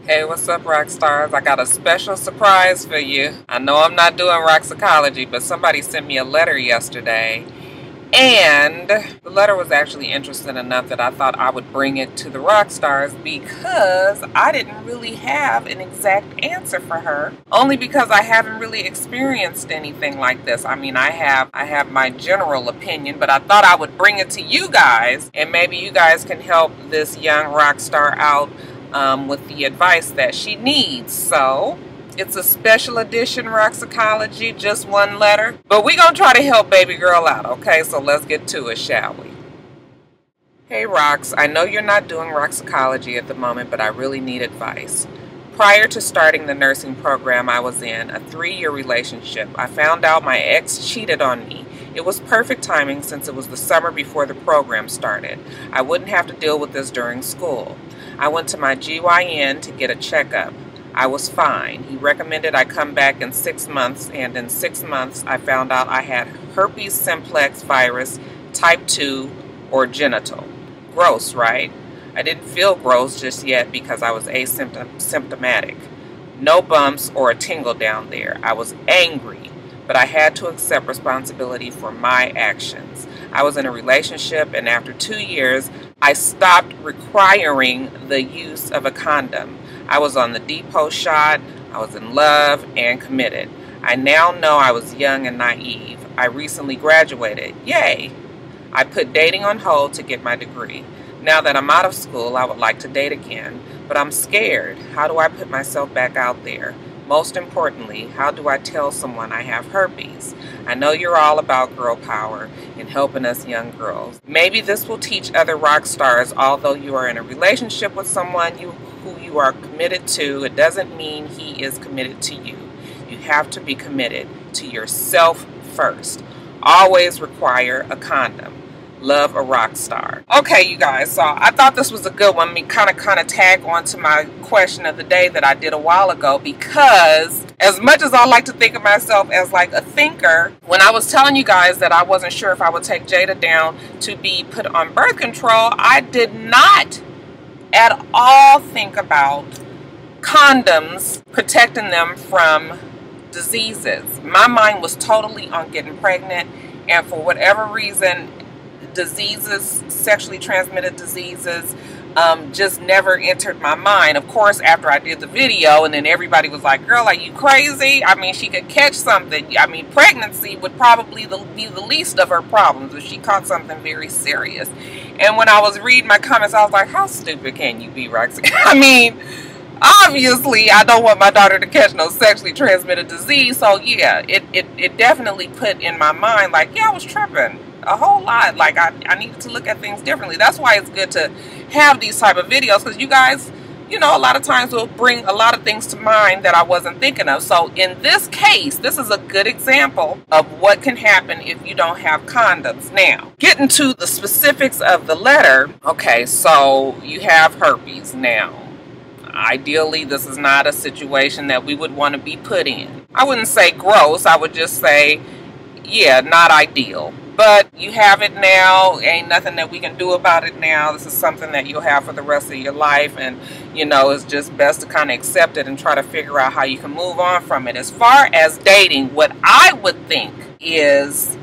Hey, what's up, Roxstars? I got a special surprise for you. I know I'm not doing Roxicology, but somebody sent me a letter yesterday. And the letter was actually interesting enough that I thought I would bring it to the Roxstars because I didn't really have an exact answer for her. Only because I haven't really experienced anything like this. I mean, I have my general opinion, but I thought I would bring it to you guys, and maybe you guys can help this young rock star out with the advice that she needs. So it's a special edition Roxicology, just one letter. But we're going to try to help baby girl out, okay? So let's get to it, shall we? Hey, Rox, I know you're not doing Roxicology at the moment, but I really need advice. Prior to starting the nursing program I was in, a 3-year relationship, I found out my ex cheated on me. It was perfect timing since it was the summer before the program started. I wouldn't have to deal with this during school. I went to my GYN to get a checkup. I was fine. He recommended I come back in 6 months, and in 6 months I found out I had herpes simplex virus type 2 or genital. Gross, right? I didn't feel gross just yet because I was asymptomatic. No bumps or a tingle down there. I was angry, but I had to accept responsibility for my actions. I was in a relationship, and after 2 years, I stopped requiring the use of a condom. I was on the depot shot, I was in love and committed. I now know I was young and naive. I recently graduated. Yay! I put dating on hold to get my degree. Now that I'm out of school, I would like to date again, but I'm scared. How do I put myself back out there? Most importantly, how do I tell someone I have herpes? I know you're all about girl power and helping us young girls. Maybe this will teach other rock stars, although you are in a relationship with someone who you are committed to, it doesn't mean he is committed to you. You have to be committed to yourself first. Always require a condom. Love, a rock star. Okay, you guys, so I thought this was a good one. Me kind of tag on to my question of the day that I did a while ago, because as much as I like to think of myself as like a thinker, when I was telling you guys that I wasn't sure if I would take Jada down to be put on birth control, I did not at all think about condoms protecting them from diseases. My mind was totally on getting pregnant, and for whatever reason, diseases, sexually transmitted diseases, just never entered my mind. Of course, after I did the video, and then everybody was like, girl, are you crazy? I mean, she could catch something. I mean, pregnancy would probably be the least of her problems if she caught something very serious. And when I was reading my comments, I was like, how stupid can you be, Roxy? I mean, obviously, I don't want my daughter to catch no sexually transmitted disease. So yeah, it definitely put in my mind, like, yeah, I was tripping a whole lot. Like, I needed to look at things differently. That's why it's good to have these type of videos, because you guys, you know, a lot of times will bring a lot of things to mind that I wasn't thinking of. So in this case, this is a good example of what can happen if you don't have condoms. Now, getting to the specifics of the letter. Okay, so you have herpes. Now, ideally, this is not a situation that we would want to be put in. I wouldn't say gross. I would just say, yeah, not ideal. But you have it now. Ain't nothing that we can do about it now. This is something that you'll have for the rest of your life. And, you know, it's just best to kind of accept it and try to figure out how you can move on from it. As far as dating, what I would think is,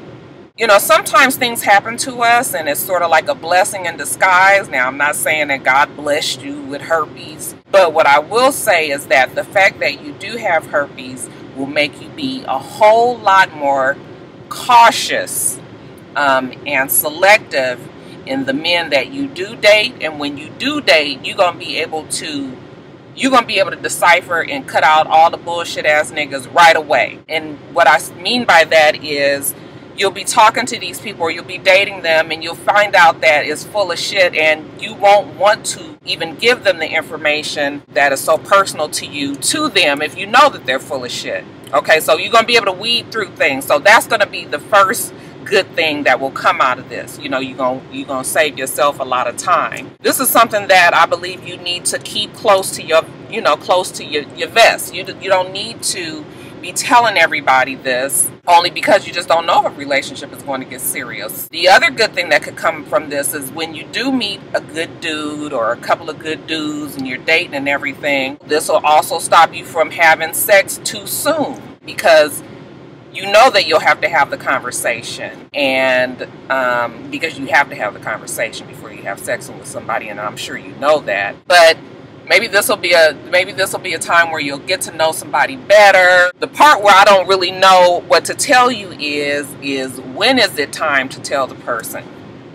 you know, sometimes things happen to us and it's sort of like a blessing in disguise. Now, I'm not saying that God blessed you with herpes, but what I will say is that the fact that you do have herpes will make you be a whole lot more cautious and selective in the men that you do date. And when you do date, you're gonna be able to decipher and cut out all the bullshit ass niggas right away. And what I mean by that is, you'll be talking to these people, or you'll be dating them, and you'll find out that it's full of shit, and you won't want to even give them the information that is so personal to you to them if you know that they're full of shit. Okay, so you're gonna be able to weed through things. So that's gonna be the first good thing that will come out of this. You know, you're gonna save yourself a lot of time. This is something that I believe you need to keep close to your, you know, close to your vest. You don't need to be telling everybody this, only because you just don't know if a relationship is going to get serious. The other good thing that could come from this is when you do meet a good dude or a couple of good dudes and you're dating and everything, this will also stop you from having sex too soon, because you know that you'll have to have the conversation, and because you have to have the conversation before you have sex with somebody, and I'm sure you know that. But maybe this will be a time where you'll get to know somebody better. The part where I don't really know what to tell you is when is it time to tell the person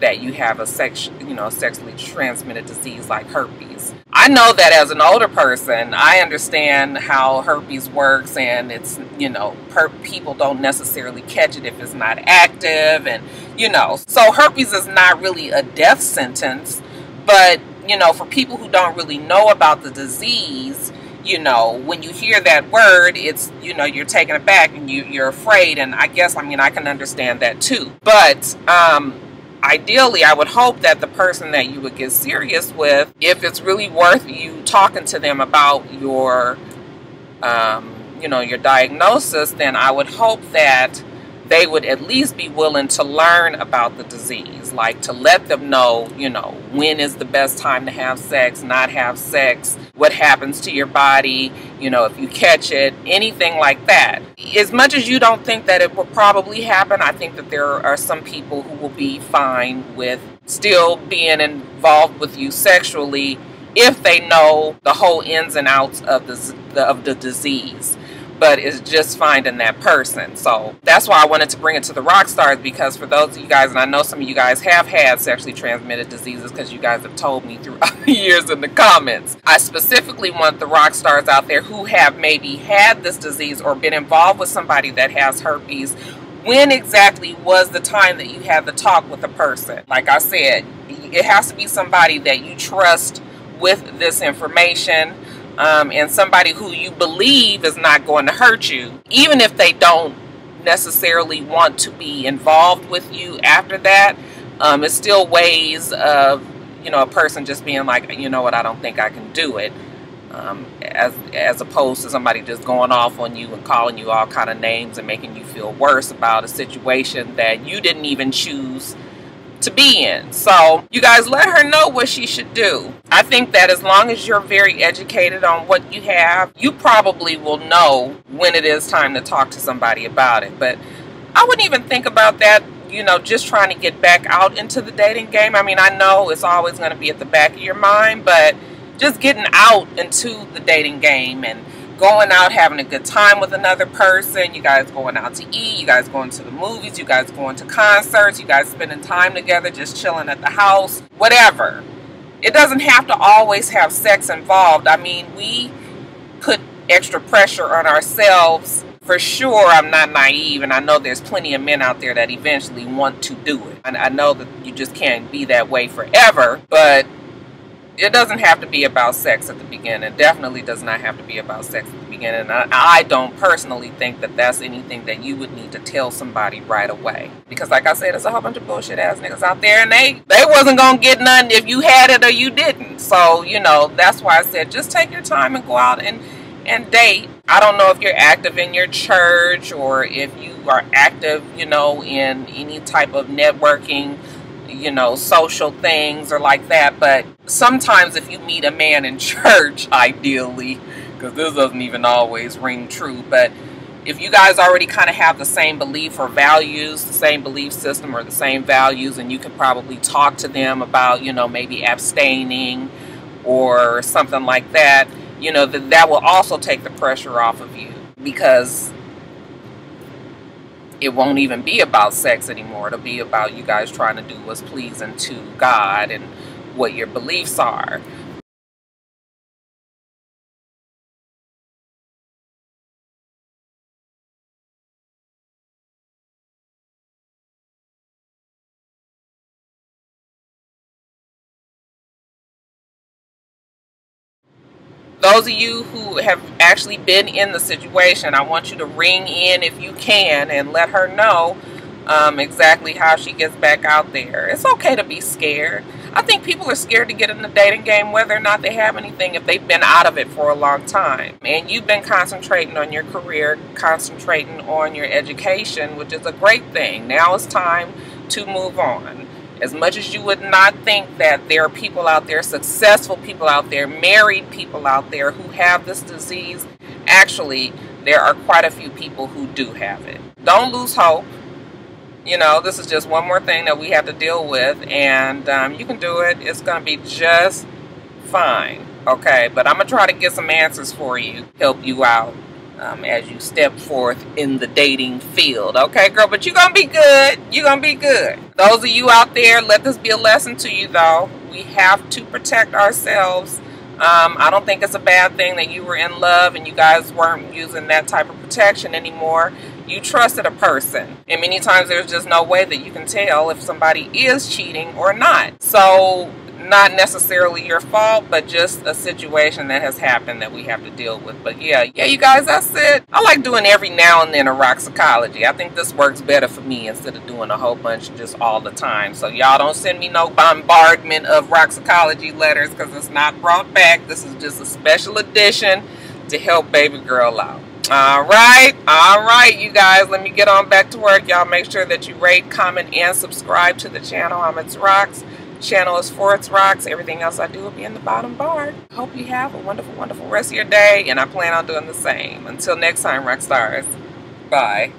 that you have a sexually transmitted disease like herpes. I know that as an older person, I understand how herpes works, and it's, people don't necessarily catch it if it's not active, and, so herpes is not really a death sentence, but, for people who don't really know about the disease, when you hear that word, it's, you're taken aback and you're afraid, and I can understand that too. But, ideally, I would hope that the person that you would get serious with, if it's really worth you talking to them about your, your diagnosis, then I would hope that they would at least be willing to learn about the disease, like to let them know, when is the best time to have sex, not have sex, what happens to your body, if you catch it, anything like that. As much as you don't think that it will probably happen, I think that there are some people who will be fine with still being involved with you sexually if they know the whole ins and outs of the disease. But it's just finding that person. So that's why I wanted to bring it to the Roxstars, because for those of you guys, and I know some of you guys have had sexually transmitted diseases because you guys have told me throughout the years in the comments. I specifically want the Roxstars out there who have maybe had this disease or been involved with somebody that has herpes. When exactly was the time that you had the talk with a person? Like I said, it has to be somebody that you trust with this information. And somebody who you believe is not going to hurt you, even if they don't necessarily want to be involved with you after that. It's still ways of, a person just being like, you know what, I don't think I can do it. As opposed to somebody just going off on you and calling you all kind of names and making you feel worse about a situation that you didn't even choose to be in. So you guys let her know what she should do. I think that as long as you're very educated on what you have, you probably will know when it is time to talk to somebody about it. But I wouldn't even think about that, just trying to get back out into the dating game. I mean, I know it's always going to be at the back of your mind, but just getting out into the dating game and going out, having a good time with another person, you guys going out to eat, you guys going to the movies, you guys going to concerts, you guys spending time together, just chilling at the house, whatever. It doesn't have to always have sex involved. I mean, we put extra pressure on ourselves. For sure, I'm not naive, and I know there's plenty of men out there that eventually want to do it. And I know that you just can't be that way forever, but it doesn't have to be about sex at the beginning. It definitely does not have to be about sex at the beginning. I don't personally think that that's anything that you would need to tell somebody right away. Because like I said, there's a whole bunch of bullshit ass niggas out there, and they wasn't going to get nothing if you had it or you didn't. So, that's why I said just take your time and go out and date. I don't know if you're active in your church or if you are active, in any type of networking, social things or like that. But sometimes if you meet a man in church, ideally, because this doesn't even always ring true, but if you guys already kind of have the same belief or values, the same belief system or the same values, and you can probably talk to them about, maybe abstaining or something like that, that will also take the pressure off of you, because it won't even be about sex anymore. It'll be about you guys trying to do what's pleasing to God and what your beliefs are. Those of you who have actually been in the situation, I want you to ring in if you can and let her know exactly how she gets back out there. It's okay to be scared. I think people are scared to get in the dating game whether or not they have anything if they've been out of it for a long time. And you've been concentrating on your career, concentrating on your education, which is a great thing. Now it's time to move on. As much as you would not think that there are people out there, successful people out there, married people out there who have this disease, actually, there are quite a few people who do have it. Don't lose hope. You know, this is just one more thing that we have to deal with, and you can do it. It's going to be just fine, okay? But I'm going to try to get some answers for you, help you out as you step forth in the dating field, okay, girl? But you're going to be good. You're going to be good. Those of you out there, let this be a lesson to you, though. We have to protect ourselves. I don't think it's a bad thing that you were in love and you guys weren't using that type of protection anymore. You trusted a person, and many times there's just no way that you can tell if somebody is cheating or not. So not necessarily your fault, but just a situation that has happened that we have to deal with. But yeah, you guys, that's it. I like doing every now and then a Roxicology. I think this works better for me instead of doing a whole bunch just all the time. So y'all don't send me no bombardment of Roxicology letters because it's not brought back. This is just a special edition to help baby girl out. All right, you guys, let me get on back to work. Y'all make sure that you rate, comment, and subscribe to the channel. I'm itsrox. Channel is for itsrox. Everything else I do will be in the bottom bar. Hope you have a wonderful, wonderful rest of your day, and I plan on doing the same. Until next time, Roxstars. Bye.